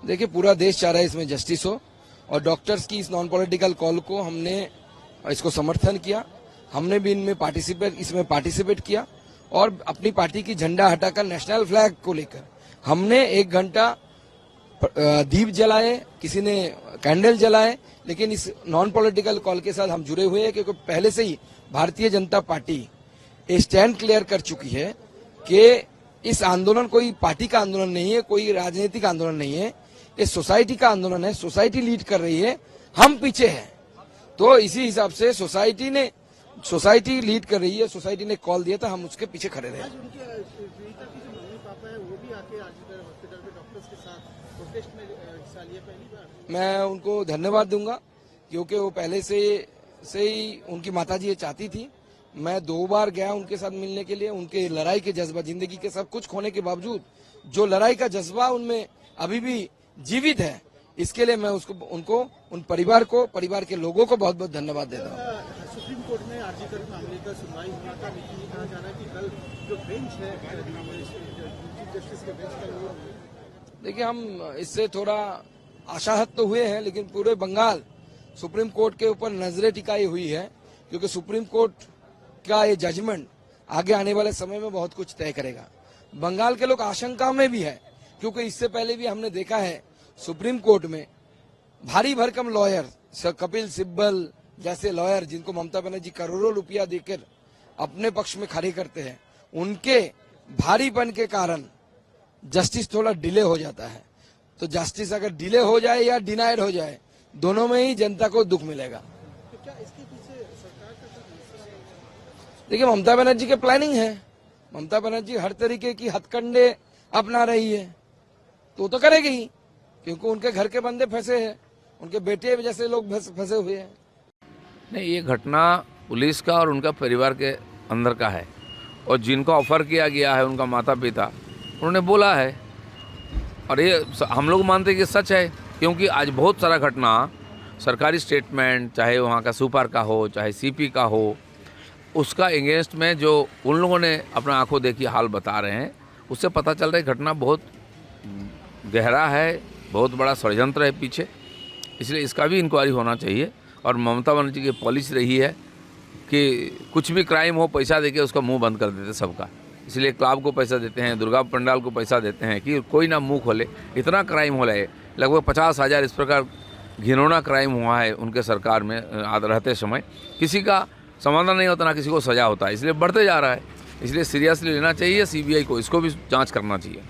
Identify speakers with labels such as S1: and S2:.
S1: देखिए, पूरा देश चाह रहा है इसमें जस्टिस हो और डॉक्टर्स की इस नॉन पॉलिटिकल कॉल को हमने इसको समर्थन किया। हमने भी इसमें पार्टिसिपेट किया और अपनी पार्टी की झंडा हटाकर नेशनल फ्लैग को लेकर हमने 1 घंटा दीप जलाए, किसी ने कैंडल जलाए, लेकिन इस नॉन पॉलिटिकल कॉल के साथ हम जुड़े हुए हैं क्योंकि पहले से ही Bharatiya Janata party stand clear कर चुकी है कि इस आंदोलन कोई पार्टी का आंदोलन नहीं है, कोई राजनीतिक आंदोलन नहीं है, ये सोसाइटी का आंदोलन है। सोसाइटी लीड कर रही है, हम पीछे हैं। तो इसी हिसाब से सोसाइटी लीड कर रही है, सोसाइटी ने कॉल दिया था, हम उसके पीछे खड़े रहे। मैं उनको धन्यवाद दूंगा क्योंकि वो पहले से ही उनकी माताजी ये चाहती थी। मैं 2 बार गया उनके साथ मिलने के लिए। उनके लड़ाई के जज्बा, जिंदगी के सब कुछ खोने के बावजूद जो लड़ाई का जज्बा उनमें अभी भी जीवित है, इसके लिए मैं उन परिवार के लोगों को बहुत बहुत धन्यवाद देता हूँ।
S2: सुप्रीम कोर्ट में आरजी कर मामले का सुनवाई हुआ था, लेकिन ये कहा जा रहा है कि कल जो बेंच है चीफ जस्टिस के बेंच का,
S1: देखिए, हम इससे थोड़ा आशाहत तो हुए हैं, लेकिन पूरे बंगाल सुप्रीम कोर्ट के ऊपर नजरें टिकाई हुई है क्योंकि सुप्रीम कोर्ट का ये जजमेंट आगे आने वाले समय में बहुत कुछ तय करेगा। बंगाल के लोग आशंका में भी है क्योंकि इससे पहले भी हमने देखा है सुप्रीम कोर्ट में भारी भरकम लॉयर, कपिल सिब्बल जैसे लॉयर जिनको ममता बनर्जी करोड़ों रुपया देकर अपने पक्ष में खड़े करते हैं, उनके भारीपन के कारण जस्टिस थोड़ा डिले हो जाता है। तो जस्टिस अगर डिले हो जाए या डिनाइड हो जाए, दोनों में ही जनता को दुख मिलेगा।
S2: तो क्या इसके पीछे सरकार का?
S1: देखिए, ममता बनर्जी के प्लानिंग है। ममता बनर्जी हर तरीके की हथकंडे अपना रही है, तो करेगी ही क्योंकि उनके घर के बंदे फंसे हैं, उनके बेटे जैसे लोग फंसे हुए हैं।
S3: नहीं, ये घटना पुलिस का और उनका परिवार के अंदर का है और जिनको ऑफर किया गया है उनका माता पिता, उन्होंने बोला है और ये हम लोग मानते हैं कि सच है क्योंकि आज बहुत सारा घटना सरकारी स्टेटमेंट, चाहे वहाँ का सुपर का हो चाहे सीपी का हो, उसका एगेंस्ट में जो उन लोगों ने अपना आंखों देखी हाल बता रहे हैं, उससे पता चल रहा है घटना बहुत गहरा है, बहुत बड़ा षड्यंत्र है पीछे। इसलिए इसका भी इंक्वायरी होना चाहिए और ममता बनर्जी की पॉलिसी रही है कि कुछ भी क्राइम हो पैसा देके उसका मुंह बंद कर देते सबका। इसलिए क्लब को पैसा देते हैं, दुर्गा पंडाल को पैसा देते हैं कि कोई ना मुंह खोले। इतना क्राइम हो रहा है, लगभग 50,000 इस प्रकार घिनौना क्राइम हुआ है उनके सरकार में रहते समय। किसी का समाधान नहीं होता, ना किसी को सजा होता है, इसलिए बढ़ते जा रहा है। इसलिए सीरियसली लेना चाहिए सीबीआई को, इसको भी जांच करना चाहिए।